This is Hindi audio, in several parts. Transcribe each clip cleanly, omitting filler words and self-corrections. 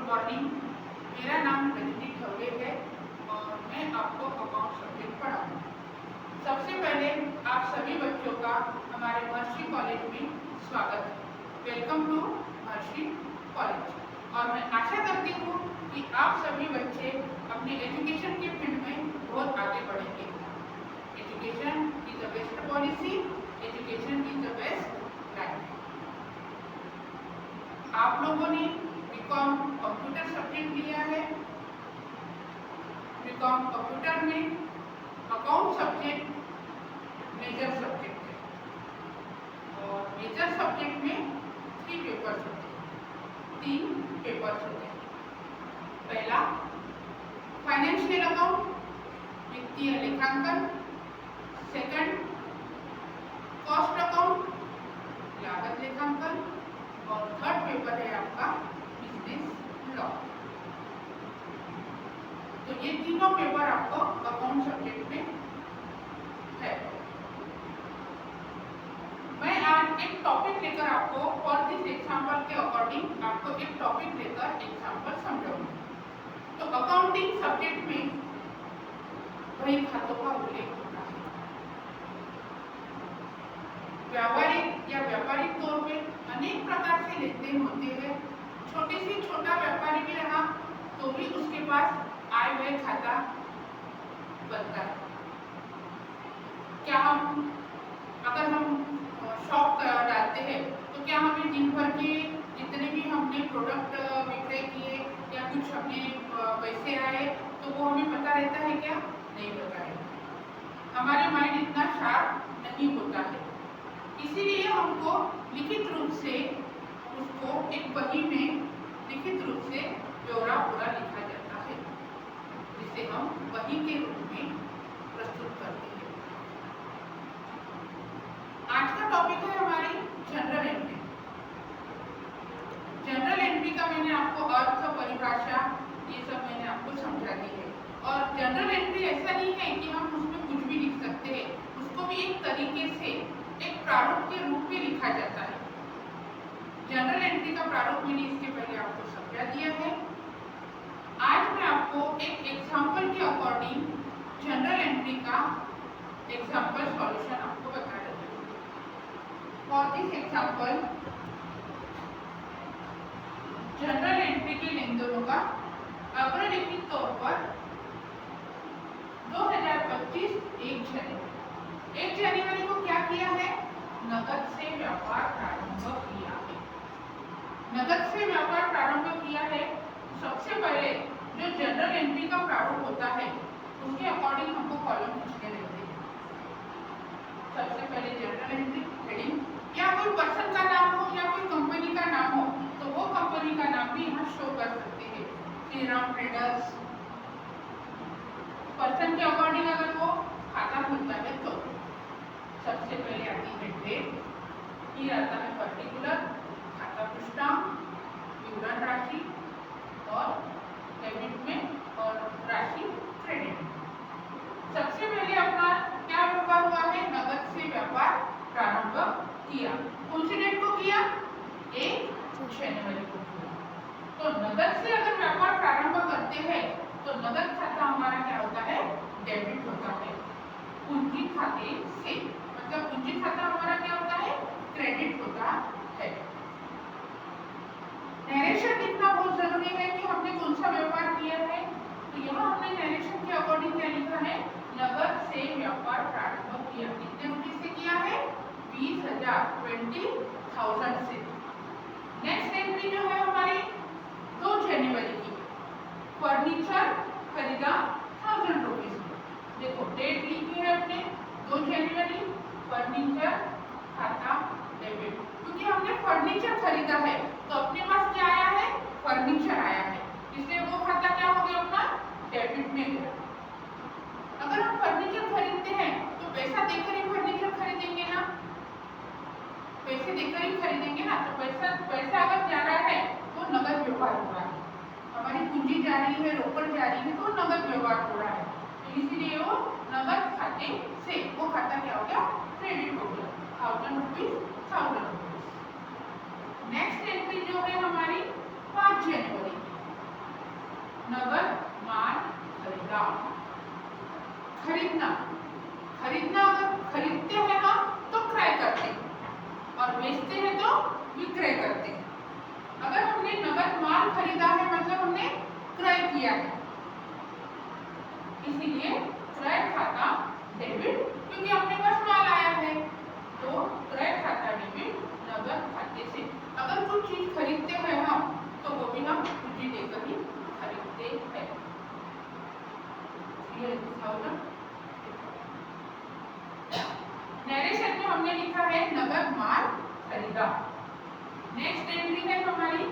मॉर्निंग। मेरा नाम रजनी खवड़े है और मैं आपको अकाउंट सब्जेक्ट पढ़ाऊंगी। सबसे पहले आप सभी बच्चों का हमारे महर्षि कॉलेज में स्वागत है। Welcome to Maharshi college. और मैं आशा करती हूँ कि आप सभी बच्चे अपने एजुकेशन के फील्ड में बहुत आगे बढ़ेंगे। Education is the best policy, education is the best life. आप लोगों ने बीकॉम कंप्यूटर सब्जेक्ट लिया है। बीकॉम कंप्यूटर में अकाउंट सब्जेक्ट मेजर सब्जेक्ट है और मेजर सब्जेक्ट में 3 पेपर्स होते हैं, 3 पेपर्स होते हैं। पहला फाइनेंशियल अकाउंट, वित्तीय लेखांकन। सेकंड कॉस्ट अकाउंट, लागत लेखांकन। और थर्ड पेपर है आपका बिजनेस लॉ। तो ये तीनों पेपर आपको अकाउंट सब्जेक्ट में है। मैं आज एक टॉपिक लेकर आपको फॉर दिस एग्जांपल के अकॉर्डिंग आपको एक टॉपिक लेकर एग्जांपल समझाऊंगी। तो अकाउंटिंग सब्जेक्ट में बही खातों का उल्लेख होता है। व्यावहारिक या व्यापारिक तौर पे अनेक प्रकार के लेन देन होते हैं। छोटी सी छोटा व्यापारी भी रहा तो भी उसके पास आय व्यय खाता बनता है। क्या हम अगर हम शॉप डालते हैं तो क्या हमें दिन भर के जितने भी हमने प्रोडक्ट विक्रय किए या कुछ हमने पैसे आए तो वो हमें पता रहता है क्या? नहीं पता है। हमारे माइंड इतना शार्प नहीं होता है, इसीलिए हमको लिखित रूप से उसको एक बही में लिखित रूप से ब्यौरा पूरा लिखा जाता है, जिसे हम बही के रूप में प्रस्तुत करते हैं। आज का टॉपिक है हमारी जनरल एंट्री। जनरल एंट्री का मैंने आपको अर्थ, परिभाषा ये सब मैंने आपको समझा दी है। और जनरल एंट्री ऐसा नहीं है कि हम उसमें कुछ भी लिख सकते हैं, उसको भी एक तरीके से एक प्रारूप के रूप में लिखा जाता है। जनरल एंट्री का प्रारूप मैंने इसके पहले आपको समझा दिया है। आज मैं आपको एक एग्जांपल के अकॉर्डिंग जनरल एंट्री का एग्जांपल सॉल्यूशन आपको बता रही हूँ। For this example general entry के लेन देनों का अग्रलिखित तौर पर 2025 1 जनवरी को क्या किया है? नकद से व्यापार प्रारंभ किया है। नकद से व्यापार प्रारंभ किया है। सबसे पहले जो जनरल एंट्री का प्रारूप होता है उसके अकॉर्डिंग हमको कॉलम खींचने रहते हैं। सबसे पहले जनरल एंट्री हेडिंग, या कोई पर्सन का नाम हो या कोई कंपनी का नाम हो तो वो कंपनी का नाम भी यहाँ शो कर सकते हैं। श्री राम ट्रेडर्स। पर्सन के अकॉर्डिंग अगर वो खाता खुलता है तो सबसे पहले आती है डेट, फिर आता है पर्टिकुलर, खाता पृष्ठांक, विवरण राशि और डेबिट में और राशि क्रेडिट। सबसे पहले अपना क्या व्यापार हुआ है? नकद से व्यापार प्रारंभ किया। कौन सी डेट को किया? 1 जनवरी को किया। तो नकद से अगर व्यापार प्रारंभ करते हैं तो नकद खाता हमारा क्या होता है? डेबिट होता है। पूंजी खाते से मतलब पूंजी खाता हमारा क्या होता है? क्रेडिट होता है। नरेशन लिखना बहुत जरूरी है कि हमने कौन सा व्यापार किया है। तो यहाँ हमने नरेशन के अकॉर्डिंग क्या लिखा है? नकद से व्यापार प्रारंभ किया। कितने रुपए से किया है? 20,000 20,000 से। नेक्स्ट एंट्री जो है हमारी 2 जनवरी की, फर्नीचर खरीदा 1000 रुपीज में। देखो डेट लिखी है अपने 2 जनवरी, फर्नीचर खाता डेबिट, क्योंकि हमने फर्नीचर खरीदा है तो अपने पास क्या आया है? फर्नीचर आया है, इसलिए वो खाता क्या हो गया? अपना डेबिट में गया। अगर हम फर्नीचर खरीदते हैं तो पैसा देकर ही फर्नीचर खरीदेंगे ना, पैसे देकर ही खरीदेंगे ना। तो पैसा अगर जा रहा है तो नगद व्यवहार हो रहा है, हमारी पूंजी जा रही है, रोकड़ जा रही है तो नगद व्यवहार हो रहा है। तो इसलिए वो नगद खाते से वो खाता क्या हो गया? क्रेडिट हो गया। 1000 रुपीज 1000 रुपीज। नेक्स्ट एंट्री जो है हमारी 5 जनवरी, नगद माल खरीदा। खरीदना, खरीदना अगर खरीदते हैं हम तो क्रय करते हैं और बेचते हैं तो विक्रय करते हैं। अगर हमने नगद माल खरीदा है मतलब हमने क्रय किया है, इसीलिए क्रय खाता डेबिट, क्योंकि अपने पास माल आया है तो क्रय खाता डेबिट नगद खाते से। अगर कुछ चीज खरीदते हैं हम तो वो भी हम पूंजी देकर ही खरीदते हैं। ये होगा नरेशन में हमने लिखा है नगद माल खरीदा। नेक्स्ट एंट्री है हमारी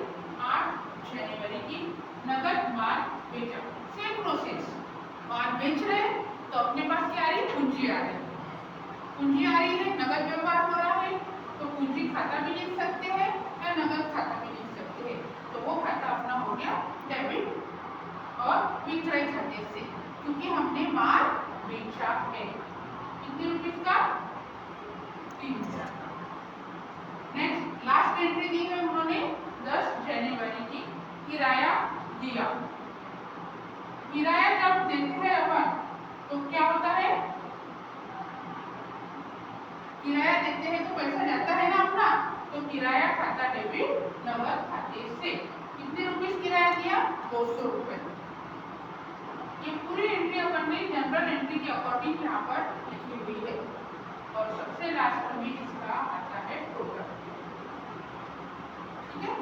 8 जनवरी की, नगद माल बेचा। सेम प्रोसेस, माल बेच रहे हैं तो अपने पास क्या आ रही, पूंजी आ रही है। पूंजी आ रही है, नगद व्यवहार हो रहा है तो पूंजी खाता भी लिख सकते हैं या नगद खाता भी लिख सकते हैं। तो वो खाता अपना हो गया डेबिट और विक्रय खाते से, क्योंकि हमने माल बेचा है। कितने रुपीस का, 3000 का। नेक्स्ट लास्ट एंट्री दी है उन्होंने 10 जनवरी की, किराया दिया। किराया जब देते हैं अपन तो क्या होता है, किराया देते हैं तो पैसा जाता है ना अपना, तो किराया खाता डेबिट नगद खाते से। कितने रुपीस किराया दिया, 200 रुपए। ये पूरी एंट्री अपन ने जनरल एंट्री के अकॉर्डिंग यहाँ पर लिखी हुई है और सबसे लास्ट में इसका आता है टोटल। ठीक है।